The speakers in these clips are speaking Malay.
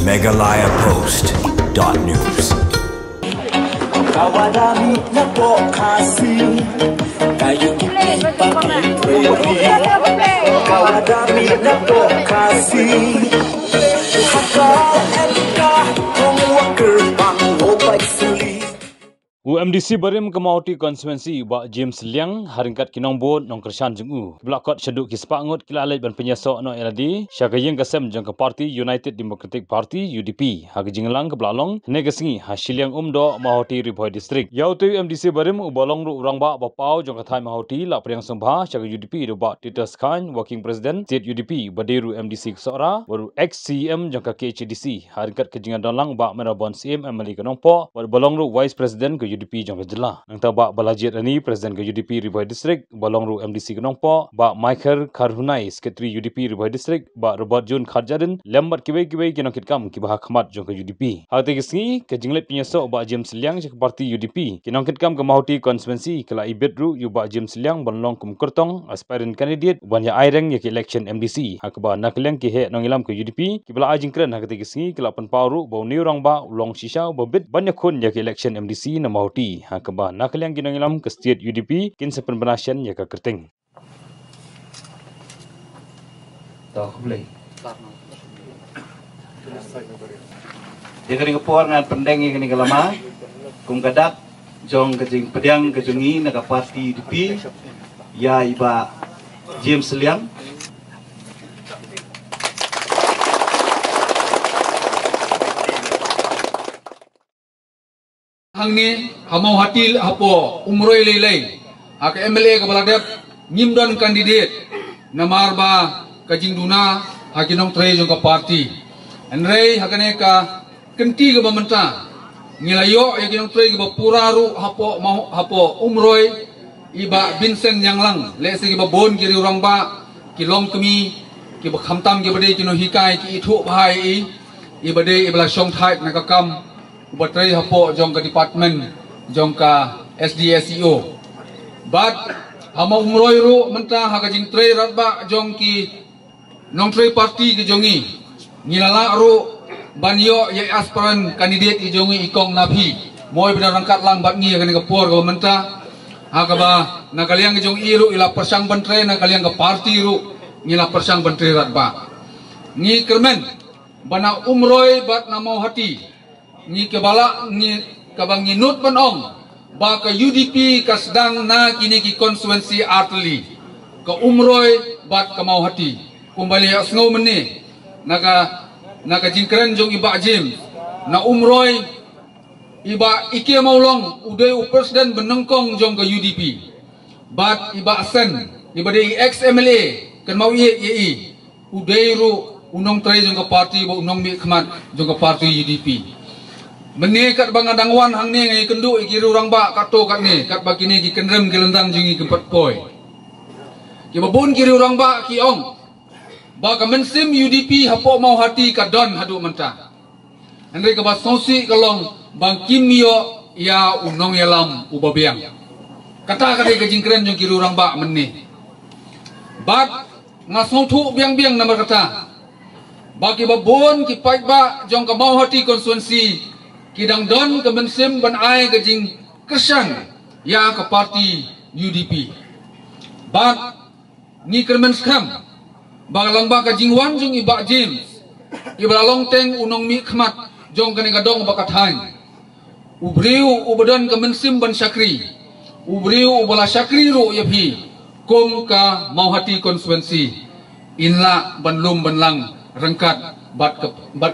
megalayapost.news. Kawadami na po kasi kayo kawadami na po kasi hakal elka kung wakir pang opay suli. UMDC Barim Kamauti Konstituensi Wak James Liang haringkat kinongbo nong Kershan Jungu. Belakot syaduk kispangut kilalait ban penyesok no eladi syagayeng kasem jang ke Parti United Democratic Party UDP. Hagi jinglang ke belalong negesingi hasiliang umdo Mahoti Riboy District. Yau tu UMDC Barim ubalong ru urang ba bapau jang kathai Mahoti lak priang sembah syaga UDP do ba Titus Khan Working President State UDP Badiru MDC Kesora baru ex-CM jang ke KHDC haringkat kejingan dalang ba Merabon CM Emily Kenongpo baru balong ru Vice President ke UDP jang kejelah. Nang tabak balajit ani Presiden ke UDP Riboy District, balong ru MDC Kenongpo, bak Michael Karhunai, Sekretari UDP Riboy District, bak Robert Jun Kharjadin, lembat kibai-kibai kinongkit kam kibah khmat jang ke UDP. Hati kesengi, kejinglet penyesok bak James Liang jang ke Parti UDP. Kinongkit kam ke Mahoti Konstituensi, kela ibet ru yu bak James Liang balong kum kertong, aspirin candidate, banya aireng ya ke election MDC. Hakba nakliang ki he nongilam ke UDP, kibala ajing keren hati kesengi, kela penpau ru, bau ni orang bak, ulong shisha, babit, banyak kun ya ke election MDC na Mahoti. Hakba nakliang ginongilam ke state UDP kin sepenbenasian ya ke kerting. Tahu boleh. Dia kena kepuar dengan pendeng yang kena kelama, kum kadak jong kejing pedang kejungi naga Parti UDP ya iba James Liang. Hang ni hamau hati hapo umroi lelai ak MLA ke baladap ngimdon kandidat namar ba kajing duna hakinong tre jong ka parti enrei hakane ka kenti ke bamenta ngilayo yakinong tre ke bapuraru hapo mau hapo umroi iba Vincent Yanglang le se ke babon kiri urang ba kilong kemi ke bakhamtam ke bade kino hikai ki ithu bahai i bade ibla song thai nakakam Bateri hapo jong ke department jong ka SDSEO. But hama umroi ru mentah hakajing tre ratba jong ki nong tre parti ke jongi. Ngilala ru banyo ye aspiran kandidat i jongi ikong nabi. Moi benar rangkat lang bat ngi kene kapor ke mentah. Hakaba nakaliang ke jong iru ila persang bantre nakaliang ke parti ru ngila persang bantre ratba. Ngi kermen bana umroi bat namau hati. Ni kebala ni kabang nginut penong ba ke UDP ka sedang na kini ki konstituensi Artli ke umroi bat ke mau hati kumbali asngau meni naga jingkren jong iba Jim na umroi iba ike maulong udai presiden benengkong jong ke UDP bat iba sen iba de ex MLA kan mau ye udai ru unong tre jong ke parti ba unong mi khmat jong ke parti UDP. Meni kat bangadangwan hang ni ngai kendu ikiru orang ba kato kat ni kat bakini ki kendrem ki lendang jingi kempat poi. Ki babun kiri orang ba ki ong. Ba ka mensim UDP hapo mau hati ka don hadu mentah. Andai ka basosi kalong bang kimio ya unong yalam ubabiang. Kata kadai ka jingkren jong kiri orang ba meni. Bat ngasong thu biang-biang nama kata. Ba ki babun ki pait ba jong ka mau hati konstituensi Kidang don ke mensim ban ai ke jing Kershan ya ke parti UDP. Bat ni kermen skam bagalang ba ke jing wan jung iba James ibra long teng unong mi khmat jong kene gadong bakat hain. Ubriu ubadan ke mensim ban Syakri. Ubriu ubala Syakri ru yapi kum ka mau hati konstituensi inla ban lum ban lang rengkat bat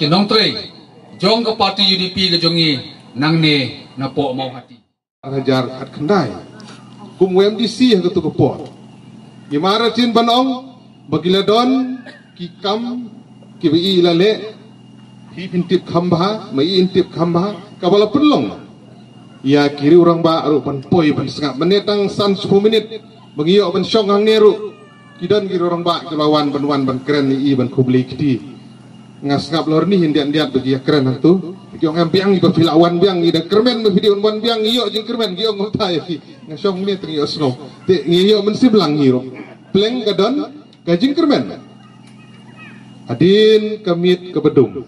ke nong tre jong ke parti UDP ke jongi nang ne napo mau hati. Hajar at kendai. Kum UMDC yang ketu kepor. Gimana cin banong bagiladon kikam kibi ilale hi intip khambha mai intip khambha kabala penlong. Ya kiri orang ba aru pan poi ban sengap menetang san 10 menit bagiyo ban syong hang neru. Kidan kiri orang ba kelawan ban keren ni ban kubli kiti. Ngasngap lor ni hindian-diat bagi keren tu. Kiong ambiang iba filawan biang ida kermen video wan biang iyo jeng kermen kiong ngotai ki. Ngasong ni tengi osno. Te iyo mensiblang hiro. Pleng kadon kajing kermen. Adin kamit ke bedung.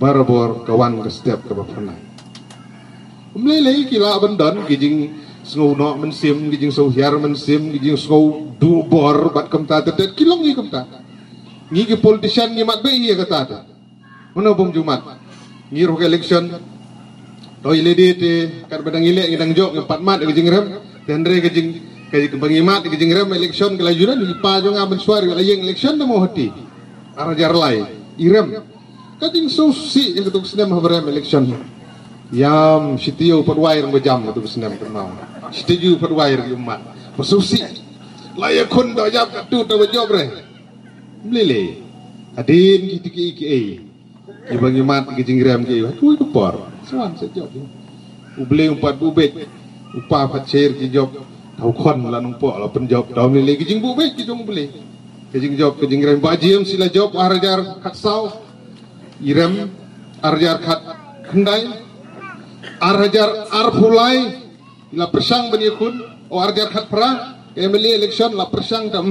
barabor kawan ke setiap ke bapana umlele kila bandan kijing sngau no mensim kijing sohyar mensim kijing sngau du bor bat kamta tetet kilong ni kamta ngi ke politician ngi mat be iya kata ta mana bom jumat ngi ro election toy ledi te kar badang ile ngidang jok ngempat mat kijing rem tendre kijing bangimat kijing rem election kelajuran ni pa jo ngaben suar kelayeng election mo hati arajar lai irem kajing susi yang ketuk senam habrem election yam sitio padwair ngojam ketuk senam kenau sitiju padwair umat pesusi layak kun do jab katu do job re mlele adin kitiki ki bangimat kijing rem ki tu por suan se job uble umpat bubet upa patcher ki job tau kon la nung po la penjob tau mlele kijing bubet ki jong bele kijing job kijing rem bajiem sila job arajar katsau irem arjar khat khandai arjar arpulai la persang baniakun o arjar khat pra MLA election la persang dam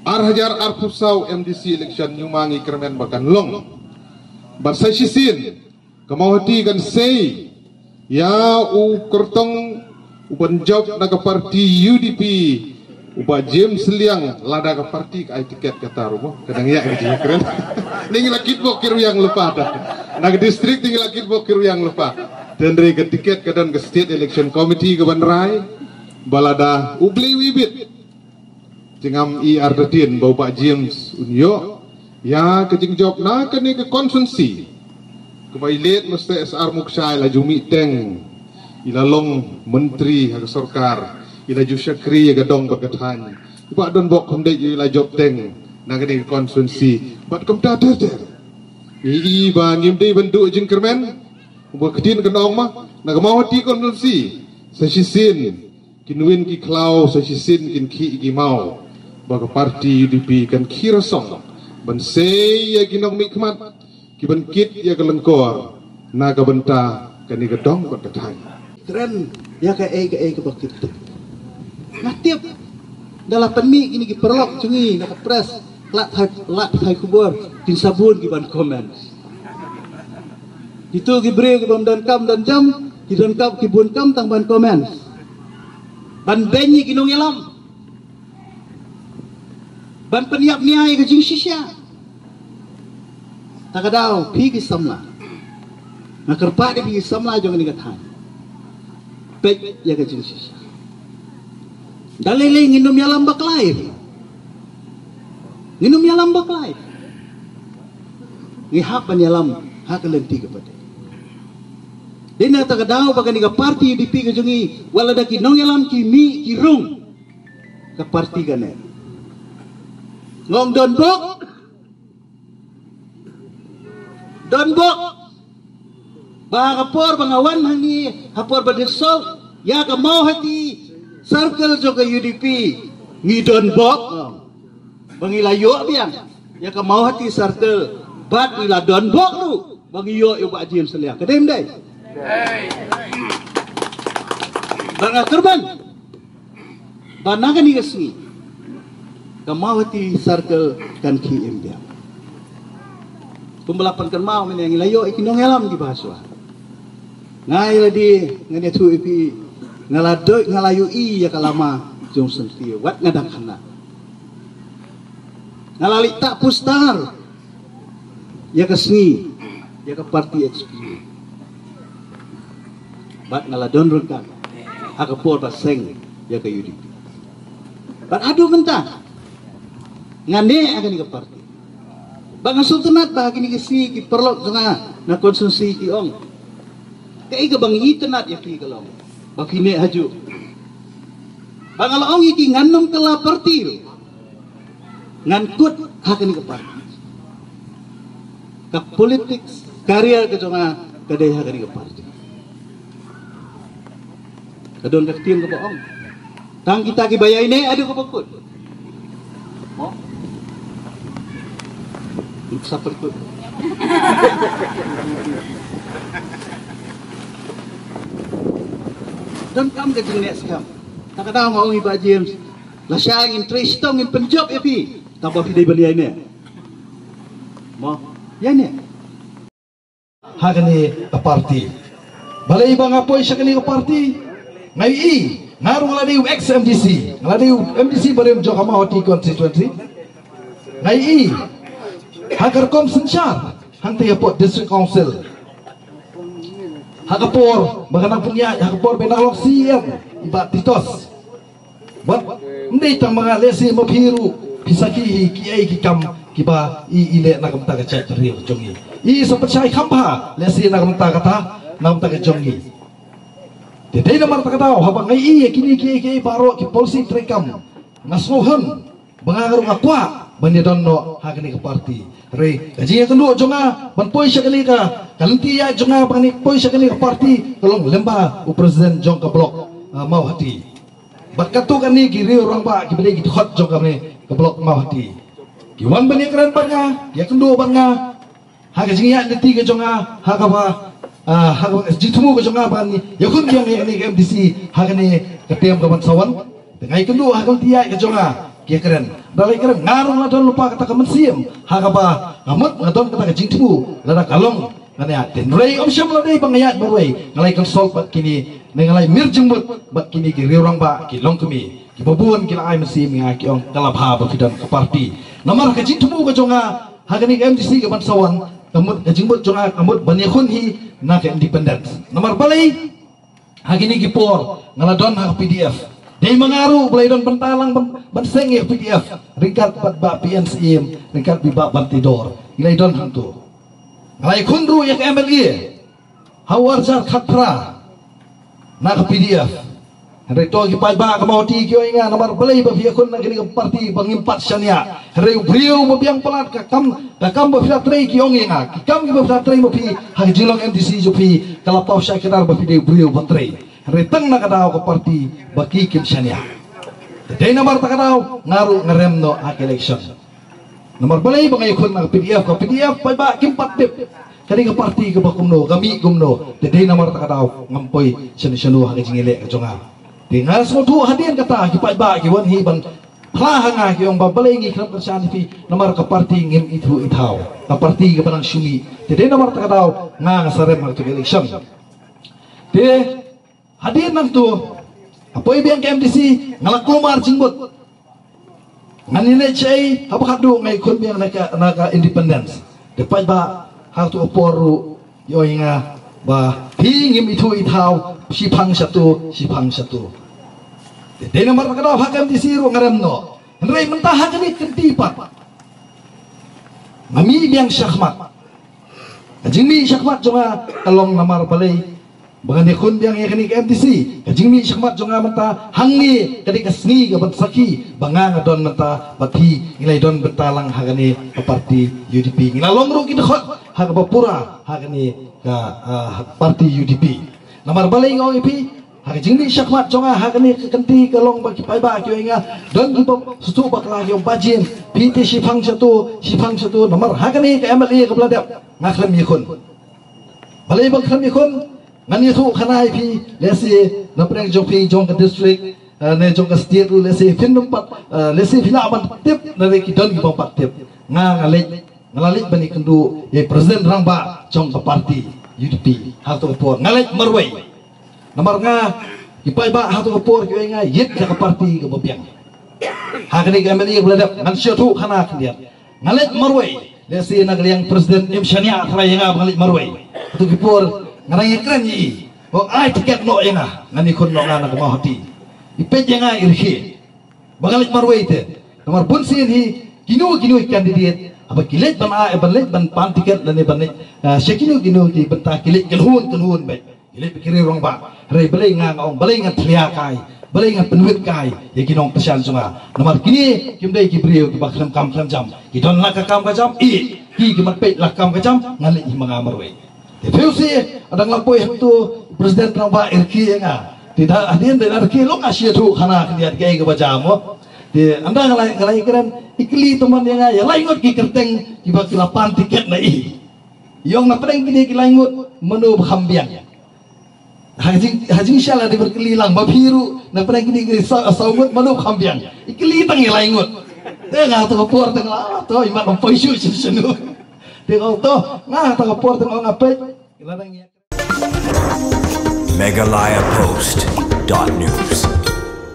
arjar arpusau MDC election nyumangi kermen bakan long barsai sisin kamawati kan sei ya u kertong u penjob naga parti UDP upa James Liang lada ke parti ke tiket kata rumah kadang ya gitu keren ning lakit bo kiru yang lupa dah nag distrik tinggal lakit bo kiru yang lupa dan dari ke tiket kadang ke state election committee ke Banrai balada ubli wibit cingam i ardatin bau Pak James unyo ya kejing job na kene ke konsensi ke bailet mesti SR Muksai la jumi teng ilalong menteri hak sarkar ila Syakri gadong berkatan iba don bok komde ila job teng nagani konsensi bat komda ter i ba ngimde bentuk jing kermen ubah kedin kenong mah nagamau hati konsensi sesisin kinwin ki klau sesisin kin ki mau baga parti UDP kan kirasong ban sei ya ginong mikmat ki ban kit ya kelengkor naga benta kan gadong berkatan keren ya ke bakit natiap dalam penmi ini perlok cungi nak pres lat hai kubur tin sabun ki ban komen itu ki bre ki ban dan kam dan jam ki dan kam ki bun kam tang ban komen ban benyi ki nong yalam ban peniap niai ke jing shisha takadau pi ki samla nak kerpa di pi samla jong ni kathan pek ya ke jing shisha dalile nginum yalam baklai nginum yalam baklai ngihap ban yalam hak lenti kepada dina ta kadau bagan ka parti UDP ke jungi wala da ki nong yalam ki mi ki rung ka parti kane ngom don bok ba kapor bangawan hani hapor badesok ya ka mau hati circle juga UDP ngidon bok bangilayo biang ya ka mau hati circle bat ila don bok lu bangiyo yo Pak James Liang kedem dai banga kerban banaga ni gasni ka mau hati circle kan KM dia pembelapan kan mau men ngilayo ikinong helam di bahasa ngai ladi ngane tu ipi ngalayu i ya kalama Johnson Tio wat ngadak kana ngalali tak pustar ya kesni ya ke parti XP bat ngaladon rengkan hak por baseng ya ke UDP bat adu mentah ngane akan ke parti bang sultanat bah kini kesi ki perlok janga na konsumsi ki ong kai ke bang itenat ya ki kalong bakine haju bangal ong iki ngannom kala parti ngankut hakani ke parti ka politik karya ke jonga kadai hakani ke parti kadon kaktin ke baong tang kita ki bayai ne adu ke bakut mo sapar ikut dan kam ke jeng next kam tak ada mau Pak James la syang in tristong in penjob ya pi tak apa pidai bani ne mo ya ne hakani ke parti. Balai bang apoi sakani ke parti. Ngai i ngaru ngaladiu ex MDC, ngaladiu MDC barem jo Kamahoti constituency. Ngai i hagar kom sensyar hanti apot district council. Hakapor baganang punya hakapor benalok siam ibat titos. Buat hindi tang mga lesi mapiru pisaki kiai kikam kiba ile na kamta ka chat riu jongi. I sempat syai kamba lesi na kamta kata na kamta ka jongi. Dede na marta kata habang ngai kini kiai baro ki polisi trekam ngasnohon bangaru akwa banidon no hakani ke parti. Re kaji kedua jonga ban poi sekali ka kalanti ya jonga bani poi sekali ke parti tolong lemba u presiden jong ka blok mau hati. Bakatu kan ni kiri orang ba kibeli gitu hot jong kami ke blok mau hati. Kiwan bani keren banga ya kedua banga haga jingia neti ke jonga haga ba haga jitumu ke jonga bani ya kun yang ni ke MDC haga ni ketem kawan sawan dengan kedua haga tiya ke jonga kia keren dalai keren ngarung ladon lupa kata kemensiam haga ba ngamut ngadon kata jitumu lada kalong ngania tenrei om syam ladai bangayat berwei ngalai konsol bat kini nengalai mirjembut bat kini ki riurang ba ki long kemi ki babun ki lai mesim nga ki ong kalabha ba kidan ke parti nomor ka jitumu ka jonga hagani MDC ke bansawan kamut ka jembut jonga kamut banyakun hi na ke independence nomor balai hagini ki por ngaladon ha PDF dei mangaru balai don bentalang benseng ya PDF ringkat bat ba PNCM ringkat bi ba bantidor ilai don hantu ngalai kunru ya ke MLA hawarjar khatra na ke PDF hari to ki pai ba ka mau ti kyo inga nomor balai ba via kun na kini ke parti bangimpat syania hari brio mabiang pelat ka kam ba fiat trei ki ong inga ki kam ki ba fiat trei mo pi ha jilong MDC jo pi kala pau sya kedar ba video brio ba trei hari tang na kadao ke parti baki kim syania dei nomor ta kadao ngaru ngerem no hak election nomor balai bangay kun na PDF pai ba kim patip kani ke parti ke bakumno kami gumno dei nomor ta kadao ngampoi syanu hak jingile ka jonga dengan semua hadian kata ki pai ba ki wan hi ban plahanga ki ong balai ngi krap kersan fi nomor ke parti ngim itu itau ke parti ke panang syumi dei nomor ta kadao nga sarem hak election de hadian nang tu apoi biang ke MDC ngalak kumar jingbut nganine chai habakadu ngai kun biang naka independence depai ba hatu oporu yo inga ba pingim itu itau sipang satu de nomor kada hak MDC ru ngaremno nrei mentah kani kentipat mami biang syahmat jingmi syahmat jonga kalong namar balai Bagan kun biang yakni ke MDC kajingmi syakmat jonga mata hangni kadi kasni ke saki bangang don mata bati nilai don bentalang hagani parti UDP ngilalong ru kita khot hag bapura hagani ka parti UDP namar balai ngau ipi hag jingmi syakmat jonga hagani kenti kalong bagi pai ba kyo inga don gibo sutu bakla yo bajin PT sifang satu namar hagani ke MLA ke beladap ngaklam yakun balai baklam yakun ngani tu khanai pi lesi na preng jong pi jong ke district ne jong ke state lesi fin numpat lesi fina ban tip na re ki don ki bompat tip ngalik bani kendu ye presiden rangba jong ke parti UDP hal tu por ngalik marwai nomor nga ipai ba hal tu por ki nga yet ke parti ke bobiang hakani ke MLA beladap ngan syatu khana kendian ngalik marwai lesi nagliang presiden imsyania thrai nga ngalik marwai tu ki por ngarang keren yi oh ai tiket no enga ngani kun no ngana mau hati ipet yang ai irhi bangalik marwai te nomor pun sin hi kinu kandidat apa kilet ban pan tiket dan ban sekinu ki benta kilet kelhun baik kilet pikir orang ba rei balai ngang ong balai ngat thlia kai balai ngat penuit kai ya kinong pesan sunga nomor kini kimdai ki brio ki bakram kam jam ki don la ka kam ka jam ki mat pet la kam ka jam ngalik hi manga marwai Tefeusi adang lampoi tu presiden Trump irki enga tidak adien dan irki lo kasih tu khana lihat gay ke bajamo di anda ngalai keren ikli teman yang ya laingot ki kerteng ki lapan tiket na yang na pedeng kini ki laingot menu khambiang hajing syala di berkelilang babiru na pedeng kini ki saumut menu khambiang ikli tang laingot tengah tu por tengah tu imat lampoi syu senu tengok tu ngah tak kapor tengok ngapai Megalayapost.news